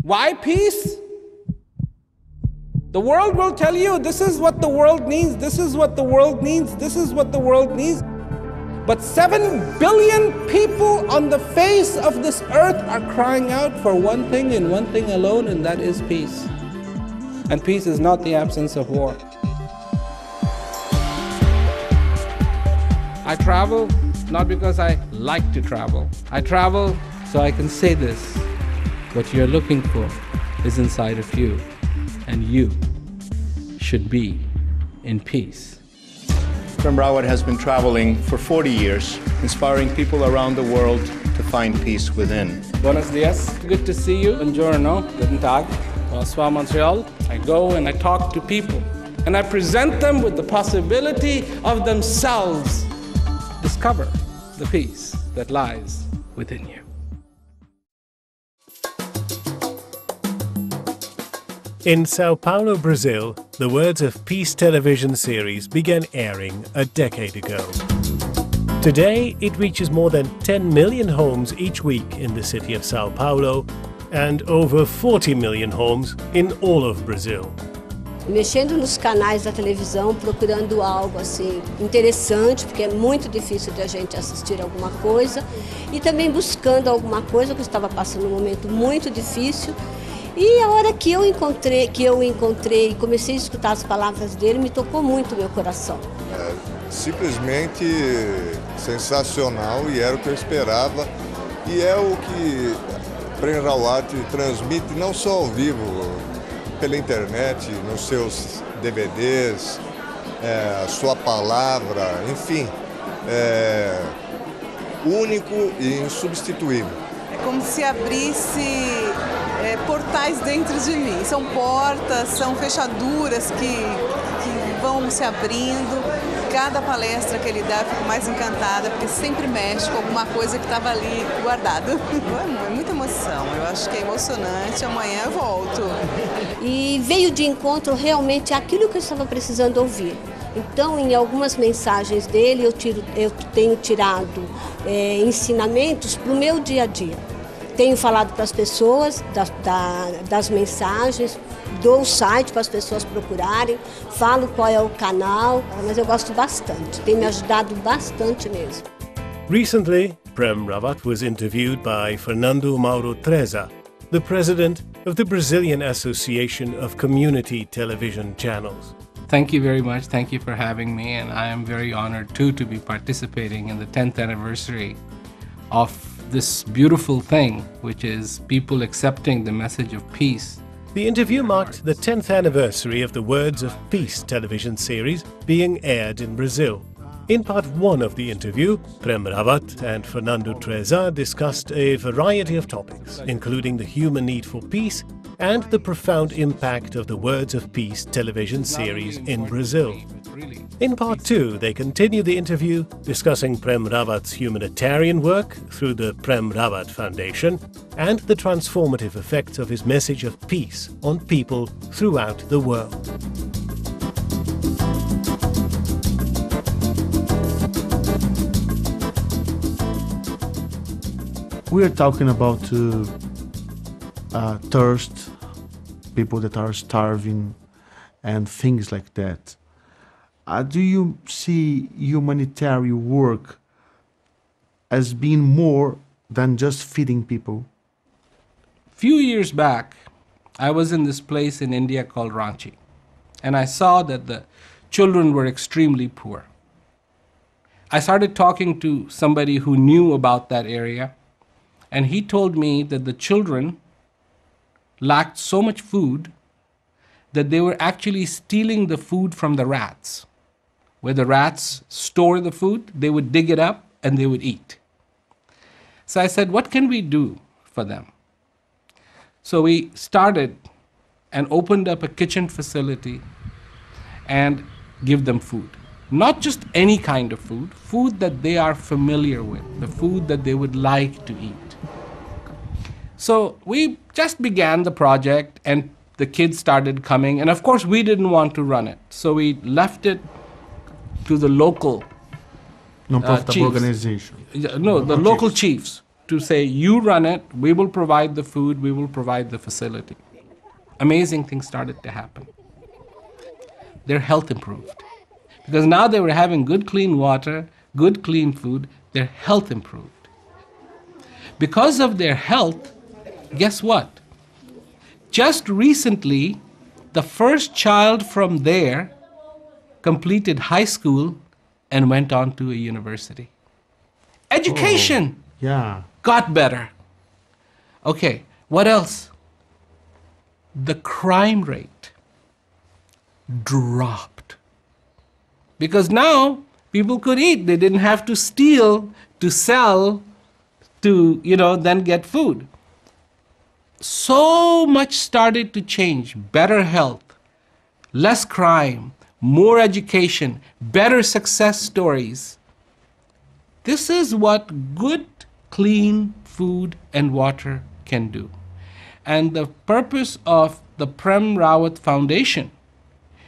Why peace? The world will tell you this is what the world needs, this is what the world needs, this is what the world needs. But 7 billion people on the face of this earth are crying out for one thing and one thing alone, and that is peace. And peace is not the absence of war. I travel not because I like to travel. I travel so I can say this. What you're looking for is inside of you, and you should be in peace. Prem Rawat has been traveling for 40 years, inspiring people around the world to find peace within. Buenos dias. Good to see you. Buongiorno. Guten Tag. Bonsoir, Montreal. I go and I talk to people, and I present them with the possibility of themselves discover the peace that lies within you. In Sao Paulo, Brazil, the Words of Peace television series began airing a decade ago. Today, it reaches more than 10 million homes each week in the city of Sao Paulo and over 40 million homes in all of Brazil. Mexendo nos canais da televisão, procurando algo assim interessante, porque é muito difícil de a gente assistir alguma coisa, e também buscando alguma coisa que estava passando um momento muito difícil. E a hora que eu encontrei e comecei a escutar as palavras dele, me tocou muito o meu coração. É simplesmente sensacional e era o que eu esperava. E é o que Prem Rawat transmite não só ao vivo, pela internet, nos seus DVDs, a sua palavra, enfim, é único e insubstituível. É como se abrisse portais dentro de mim. São portas, são fechaduras que vão se abrindo. Cada palestra que ele dá, eu fico mais encantada, porque sempre mexe com alguma coisa que estava ali guardada. É muita emoção, eu acho que é emocionante. Amanhã eu volto. E veio de encontro realmente aquilo que eu estava precisando ouvir. Então, em algumas mensagens dele, eu tenho tirado ensinamentos para o meu dia a dia. Tenho falado para as pessoas das mensagens, dou o site para as pessoas procurarem, falo qual é o canal, mas eu gosto bastante, tem me ajudado bastante mesmo. Recently, Prem Rawat was interviewed by Fernando Mauro Trezza, the president of the Brazilian Association of Community Television Channels. Thank you very much. Thank you for having me, and I am very honored too to be participating in the 10th anniversary of this beautiful thing, which is people accepting the message of peace. The interview marked the 10th anniversary of the Words of Peace television series being aired in Brazil. In part 1 of the interview, Prem Rawat and Fernando Trezza discussed a variety of topics, including the human need for peace and the profound impact of the Words of Peace television series in Brazil. In part 2, they continue the interview discussing Prem Rawat's humanitarian work through the Prem Rawat Foundation and the transformative effects of his message of peace on people throughout the world. We are talking about thirst, people that are starving, and things like that. Do you see humanitarian work as being more than just feeding people? Few years back, I was in this place in India called Ranchi, and I saw that the children were extremely poor. I started talking to somebody who knew about that area, and he told me that the children lacked so much food that they were actually stealing the food from the rats. Where the rats store the food, they would dig it up and they would eat. So I said, what can we do for them? So we started and opened up a kitchen facility and give them food. Not just any kind of food, food that they are familiar with, the food that they would like to eat. So we just began the project and the kids started coming, and of course we didn't want to run it. So we left it to the local non-profit organization. No, the local chiefs to say, you run it, we will provide the food, we will provide the facility. Amazing things started to happen. Their health improved. Because now they were having good clean water, good clean food, their health improved. Because of their health, guess what? Just recently, the first child from there completed high school and went on to a university. Education got better. Okay, what else? The crime rate dropped. Because now people could eat. They didn't have to steal to sell to, then get food. So much started to change. Better health, less crime, more education, better success stories. This is what good, clean food and water can do. And the purpose of the Prem Rawat Foundation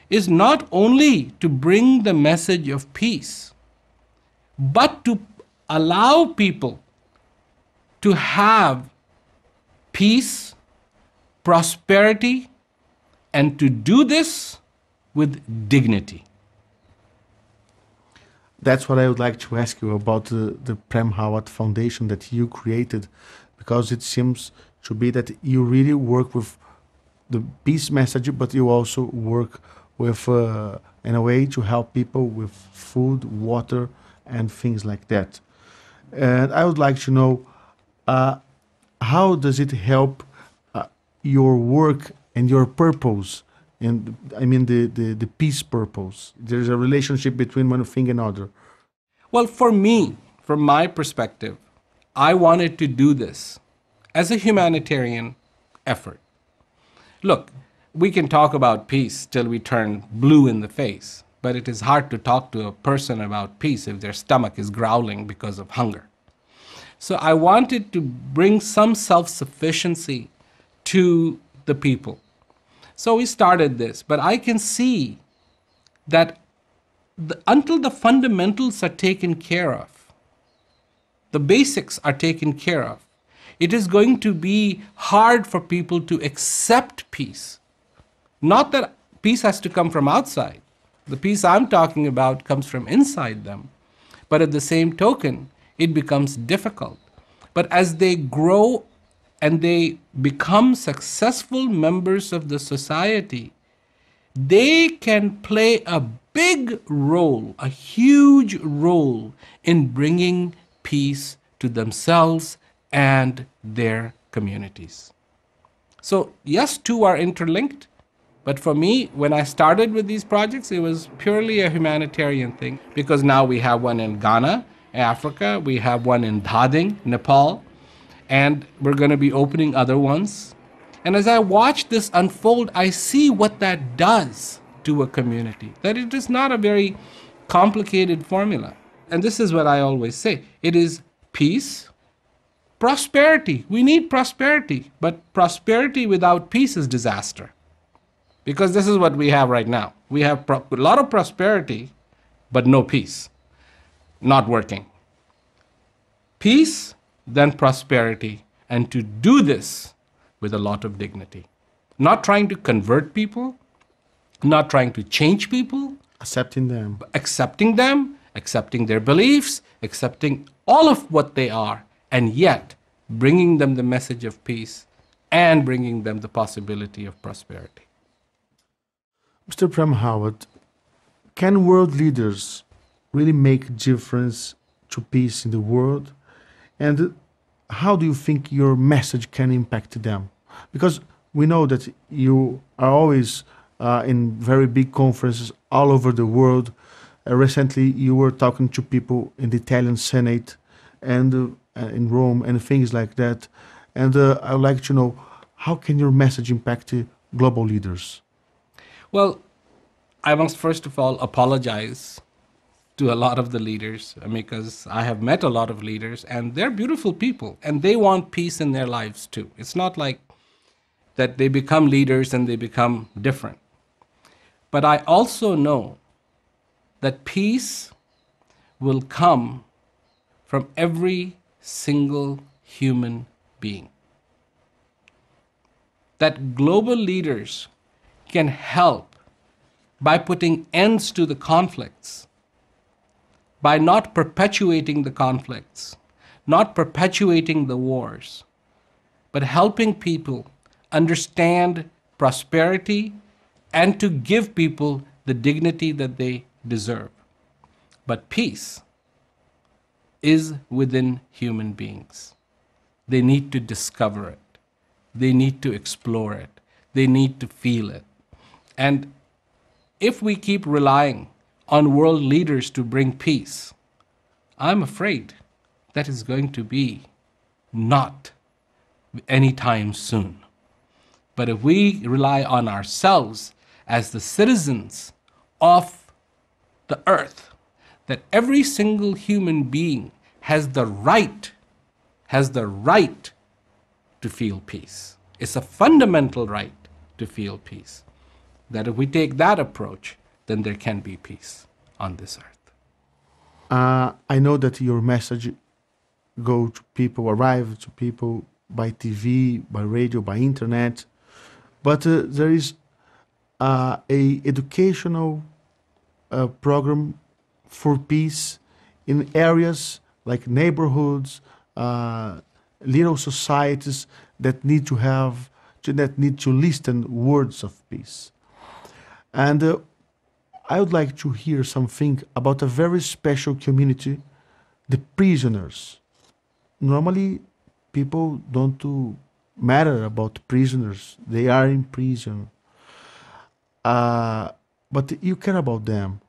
is not only to bring the message of peace, but to allow people to have peace, prosperity, and to do this with dignity. That's what I would like to ask you about the Prem Rawat Foundation that you created, because it seems to be that you really work with the peace message, but you also work with, in a way, to help people with food, water, and things like that. And I would like to know, how does it help your work and your purpose? And I mean the peace purpose. There's a relationship between one thing and another. Well, for me, from my perspective, I wanted to do this as a humanitarian effort. Look, we can talk about peace till we turn blue in the face, but it is hard to talk to a person about peace if their stomach is growling because of hunger. So I wanted to bring some self-sufficiency to the people. So we started this, but I can see that until the fundamentals are taken care of, the basics are taken care of, it is going to be hard for people to accept peace. Not that peace has to come from outside. The peace I'm talking about comes from inside them. But at the same token, it becomes difficult. But as they grow and they become successful members of the society, they can play a big role, a huge role in bringing peace to themselves and their communities. So yes, two are interlinked, but for me, when I started with these projects, it was purely a humanitarian thing, because now we have one in Ghana, Africa, we have one in Dhading, Nepal, and we're going to be opening other ones. And as I watch this unfold, I see what that does to a community, that it is not a very complicated formula. And this is what I always say, it is peace, prosperity. We need prosperity, but prosperity without peace is disaster. Because this is what we have right now. We have a lot of prosperity, but no peace. Not working. Peace, then prosperity, and to do this with a lot of dignity. Not trying to convert people, not trying to change people. Accepting them. Accepting them, accepting their beliefs, accepting all of what they are, and yet bringing them the message of peace and bringing them the possibility of prosperity. Mr. Prem Rawat, can world leaders really make a difference to peace in the world? And how do you think your message can impact them? Because we know that you are always in very big conferences all over the world. Recently, you were talking to people in the Italian Senate and in Rome and things like that. And I would like to know, how can your message impact global leaders? Well, I must first of all apologize to a lot of the leaders, because I have met a lot of leaders and they're beautiful people and they want peace in their lives too. It's not like that they become leaders and they become different. But I also know that peace will come from every single human being. That global leaders can help by putting ends to the conflicts, by not perpetuating the conflicts, not perpetuating the wars, but helping people understand prosperity and to give people the dignity that they deserve. But peace is within human beings. They need to discover it. They need to explore it. They need to feel it. And if we keep relying on world leaders to bring peace, I'm afraid that is going to be not anytime soon. But if we rely on ourselves as the citizens of the earth, that every single human being has the right to feel peace. It's a fundamental right to feel peace. That if we take that approach, then there can be peace on this earth. I know that your message arrive to people by TV, by radio, by internet, but there is a educational program for peace in areas like neighborhoods, little societies that need to listen words of peace. And I would like to hear something about a very special community, the prisoners. Normally, people don't matter about prisoners. They are in prison. But you care about them.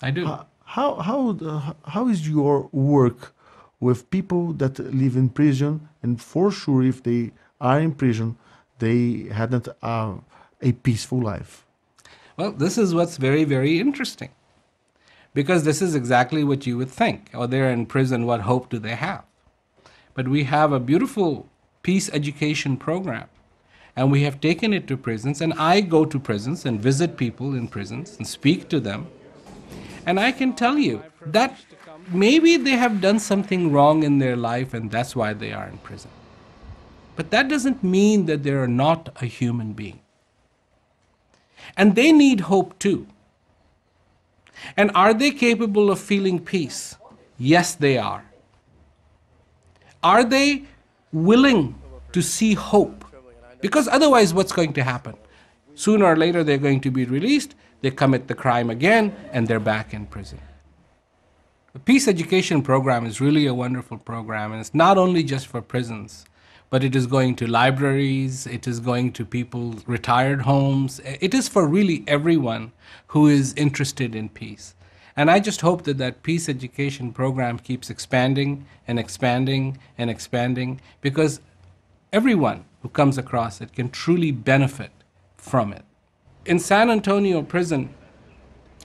I do. How is your work with people that live in prison? And for sure, if they are in prison, they hadn't a peaceful life. Well, this is what's very, very interesting. Because this is exactly what you would think. Oh, they're in prison, what hope do they have? But we have a beautiful peace education program. And we have taken it to prisons. And I go to prisons and visit people in prisons and speak to them. And I can tell you that maybe they have done something wrong in their life and that's why they are in prison. But that doesn't mean that they are not a human being. And they need hope too. And are they capable of feeling peace? Yes, they are. Are they willing to see hope? Because otherwise, what's going to happen? Sooner or later, they're going to be released, they commit the crime again, and they're back in prison. The Peace Education Program is really a wonderful program, and it's not only just for prisons, but it is going to libraries, it is going to people's retired homes. It is for really everyone who is interested in peace. And I just hope that that Peace Education Program keeps expanding and expanding and expanding, because everyone who comes across it can truly benefit from it. In San Antonio prison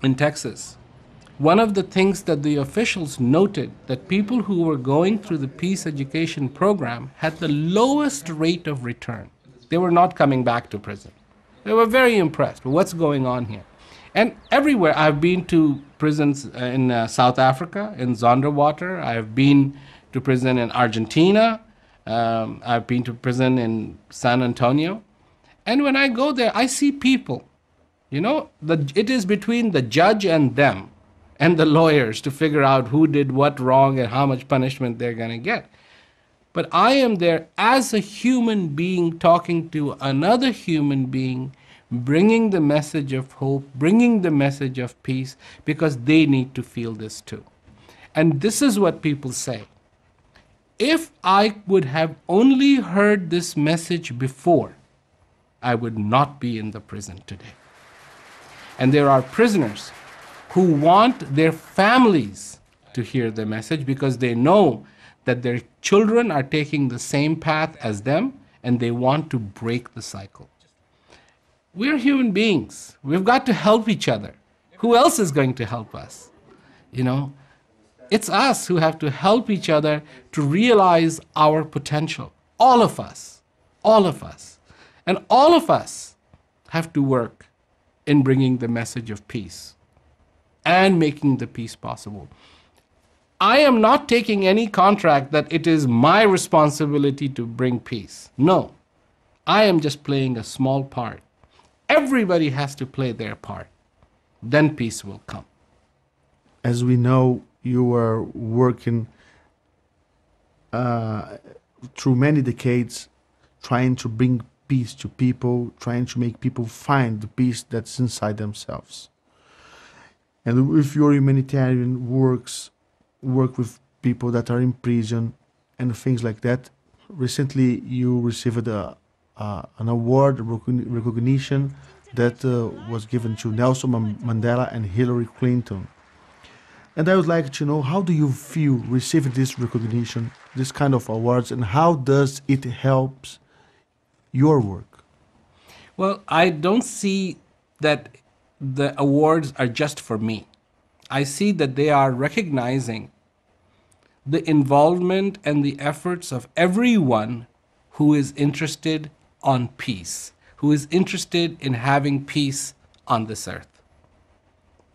in Texas, one of the things that the officials noted, that people who were going through the Peace Education Program had the lowest rate of return. They were not coming back to prison. They were very impressed with what's going on here. And everywhere, I've been to prisons in South Africa, in Zonderwater. I've been to prison in Argentina. I've been to prison in San Antonio. And when I go there, I see people. You know, it is between the judge and them and the lawyers to figure out who did what wrong and how much punishment they're going to get. But I am there as a human being talking to another human being, bringing the message of hope, bringing the message of peace, because they need to feel this too. And this is what people say. If I would have only heard this message before, I would not be in the prison today. And there are prisoners who want their families to hear the message because they know that their children are taking the same path as them, and they want to break the cycle. We're human beings. We've got to help each other. Who else is going to help us? You know, it's us who have to help each other to realize our potential. All of us. All of us. And all of us have to work in bringing the message of peace and making the peace possible. I am not taking any contract that it is my responsibility to bring peace. No, I am just playing a small part. Everybody has to play their part. Then peace will come. As we know, you are working through many decades trying to bring peace to people, trying to make people find the peace that's inside themselves. And with your humanitarian work with people that are in prison and things like that, recently you received an award, recognition that was given to Nelson Mandela and Hillary Clinton. And I would like to know, how do you feel receiving this recognition, this kind of awards, and how does it help your work? Well, I don't see that the awards are just for me. I see that they are recognizing the involvement and the efforts of everyone who is interested on peace, who is interested in having peace on this earth.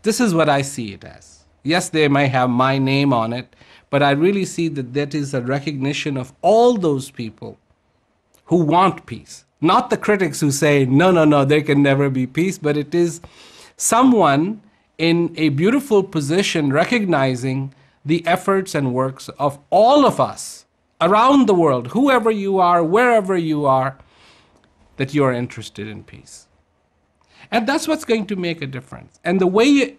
This is what I see it as. Yes, they may have my name on it, but I really see that that is a recognition of all those people who want peace. Not the critics who say, no, there can never be peace, but it is someone in a beautiful position recognizing the efforts and works of all of us around the world, whoever you are, wherever you are, that you are interested in peace. And that's what's going to make a difference. And the way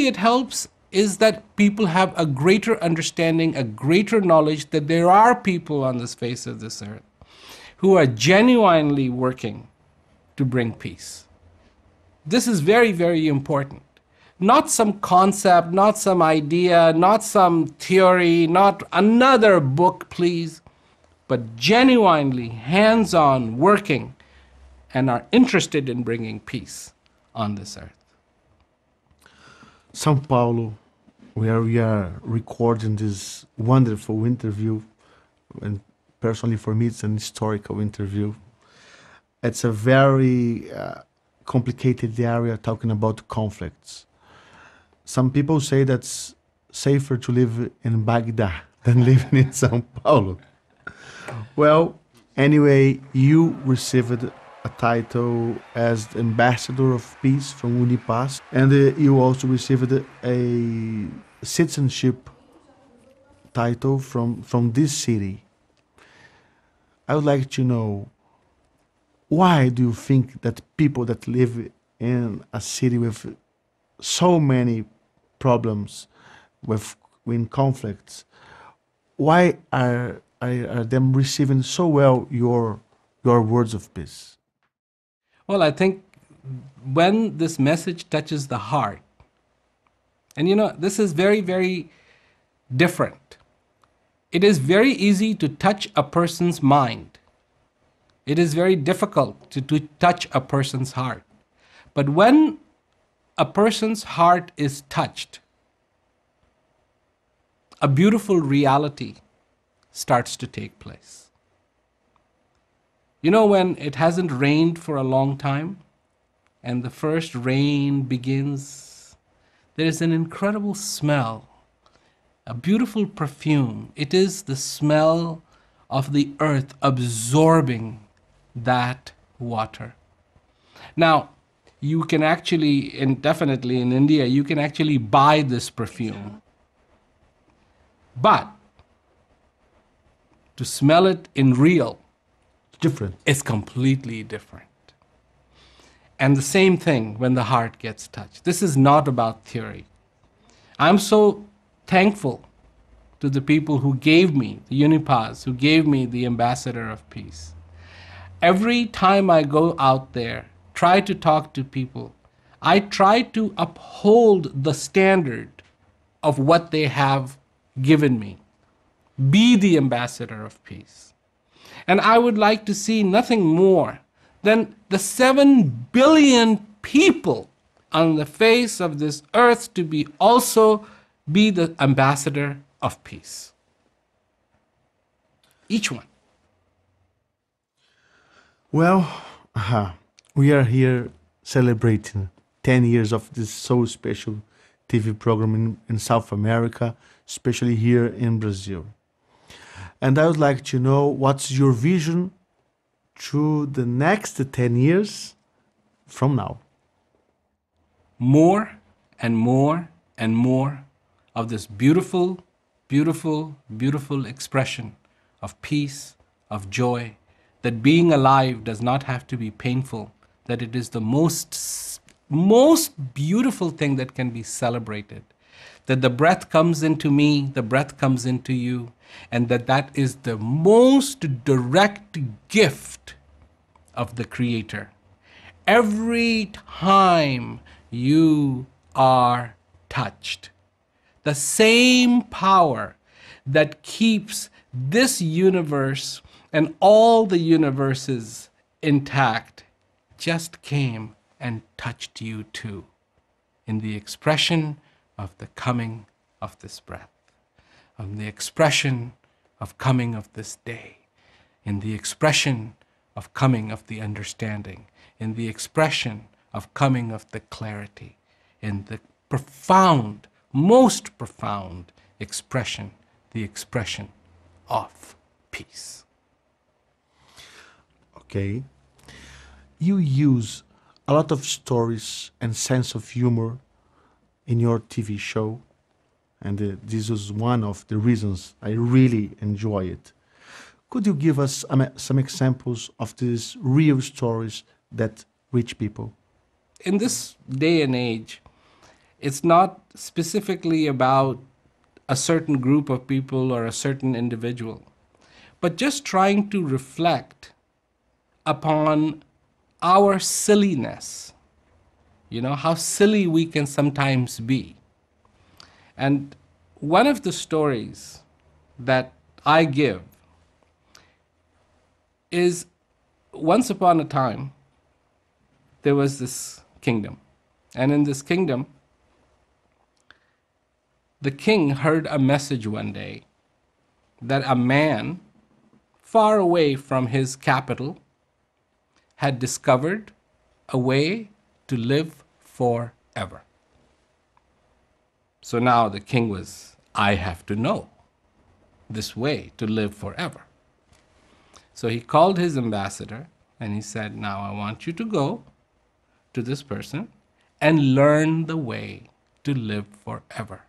it helps is that people have a greater understanding, a greater knowledge that there are people on this face of this earth who are genuinely working to bring peace. This is very, very important. Not some concept, not some idea, not some theory, not another book, please, but genuinely hands-on working and are interested in bringing peace on this earth. São Paulo, where we are recording this wonderful interview, and personally for me it's an historical interview. It's a very complicated area talking about conflicts. Some people say that's safer to live in Baghdad than living in São Paulo. Well, anyway, you received a title as the Ambassador of Peace from Unipaz, and you also received a citizenship title from this city. I would like to know, why do you think that people that live in a city with so many problems, with conflicts, why are them receiving so well your words of peace? Well, I think when this message touches the heart, and this is very, very different. It is very easy to touch a person's mind. It is very difficult to touch a person's heart. But when a person's heart is touched, a beautiful reality starts to take place. When it hasn't rained for a long time and the first rain begins, there is an incredible smell, a beautiful perfume. It is the smell of the earth absorbing that water. Now, you can actually, and definitely in India, you can actually buy this perfume. But to smell it in real, different. It's completely different. And the same thing when the heart gets touched. This is not about theory. I'm so thankful to the people who gave me the Unipaz, who gave me the Ambassador of Peace. Every time I go out there, try to talk to people, I try to uphold the standard of what they have given me. Be the Ambassador of Peace. And I would like to see nothing more than the 7 billion people on the face of this earth to be the ambassador of peace. Each one. Well, we are here celebrating 10 years of this so special TV program in South America, especially here in Brazil. And I would like to know what's your vision through the next 10 years from now. More and more and more of this beautiful, beautiful, beautiful expression of peace, of joy, that being alive does not have to be painful, that it is the most beautiful thing that can be celebrated, that the breath comes into me, the breath comes into you, and that is the most direct gift of the Creator. Every time you are touched, the same power that keeps this universe and all the universes intact just came and touched you too, in the expression of the coming of this breath, of the expression of coming of this day, in the expression of coming of the understanding, in the expression of coming of the clarity, in the profound, most profound expression, the expression of peace. Okay. You use a lot of stories and sense of humor in your TV show, and this was one of the reasons I really enjoy it. Could you give us some examples of these real stories that reach people? In this day and age, it's not specifically about a certain group of people or a certain individual, but just trying to reflect upon our silliness, how silly we can sometimes be. And one of the stories that I give is, once upon a time, there was this kingdom. And in this kingdom, the king heard a message one day that a man far away from his capital had discovered a way to live forever. So now the king was, I have to know this way to live forever. So he called his ambassador and he said, now I want you to go to this person and learn the way to live forever.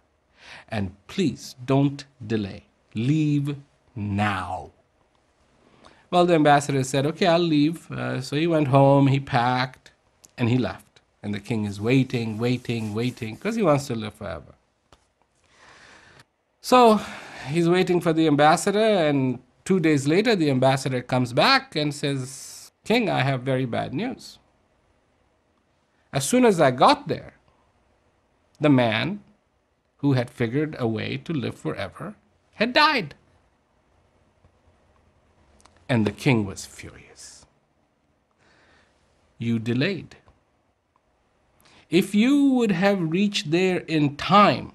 And please don't delay. Leave now. Well, the ambassador said, okay, I'll leave. So he went home, he packed, and he left. And the king is waiting, because he wants to live forever. So he's waiting for the ambassador, and 2 days later, the ambassador comes back and says, King, I have very bad news. As soon as I got there, the man who had figured a way to live forever had died. And the king was furious. You delayed. If you would have reached there in time,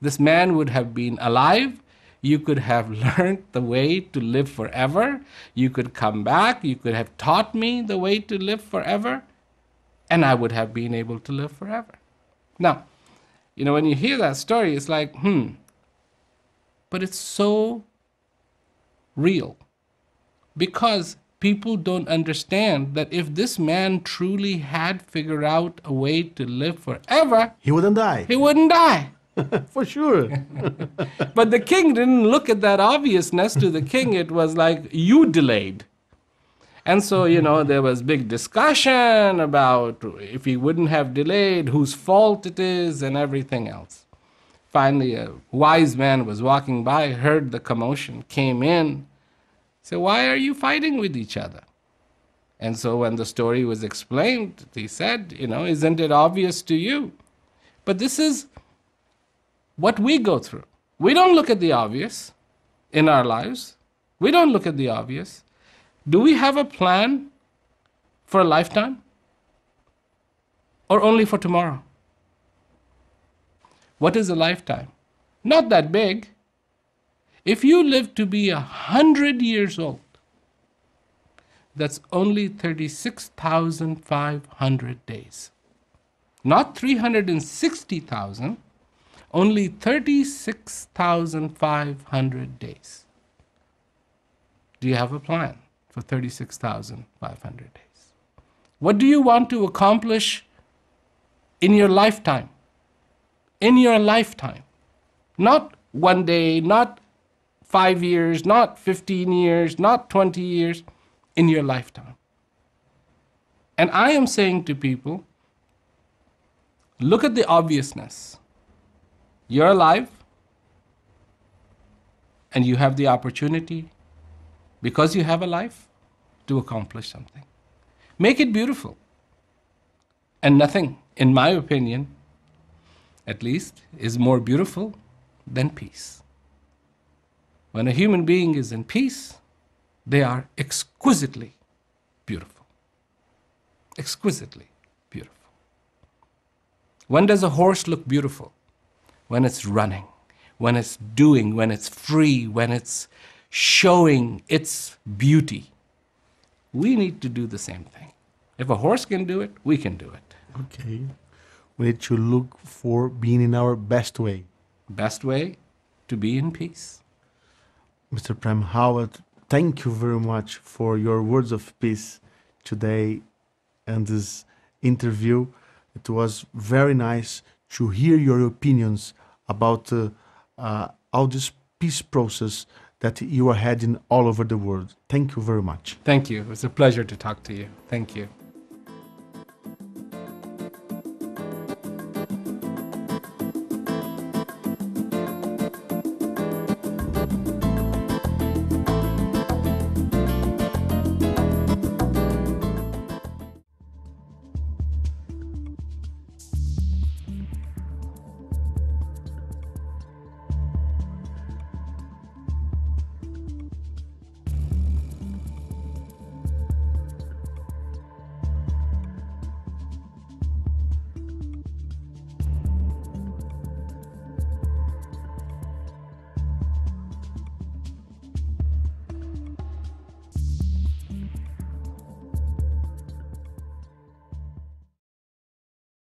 this man would have been alive. You could have learned the way to live forever. You could come back. You could have taught me the way to live forever. And I would have been able to live forever. Now, when you hear that story, it's like, but it's so real. Because people don't understand that if this man truly had figured out a way to live forever, he wouldn't die. He wouldn't die. For sure. But the king didn't look at that obviousness. To the king, it was like, you delayed. And so, there was big discussion about if he wouldn't have delayed, whose fault it is, and everything else. Finally, a wise man was walking by, heard the commotion, came in, said, why are you fighting with each other? And so when the story was explained, he said, isn't it obvious to you? But this is what we go through. We don't look at the obvious in our lives. We don't look at the obvious. Do we have a plan for a lifetime? Or only for tomorrow? What is a lifetime? Not that big. If you live to be 100 years old, that's only 36,500 days. not 360,000, only 36,500 days. Do you have a plan for 36,500 days? What do you want to accomplish in your lifetime? In your lifetime. Not one day, not 5 years, not 15 years, not 20 years, in your lifetime. And I am saying to people, look at the obviousness. You're alive, and you have the opportunity, because you have a life, to accomplish something. Make it beautiful. And nothing, in my opinion, at least, is more beautiful than peace. When a human being is in peace, they are exquisitely beautiful. Exquisitely beautiful. When does a horse look beautiful? When it's running, when it's doing, when it's free, when it's showing its beauty. We need to do the same thing. If a horse can do it, we can do it. Okay. We need to look for being in our best way. Best way to be in peace. Mr. Prem Rawat, thank you very much for your words of peace today and this interview. It was very nice to hear your opinions about all this peace process that you are heading all over the world. Thank you very much. Thank you. It was a pleasure to talk to you. Thank you.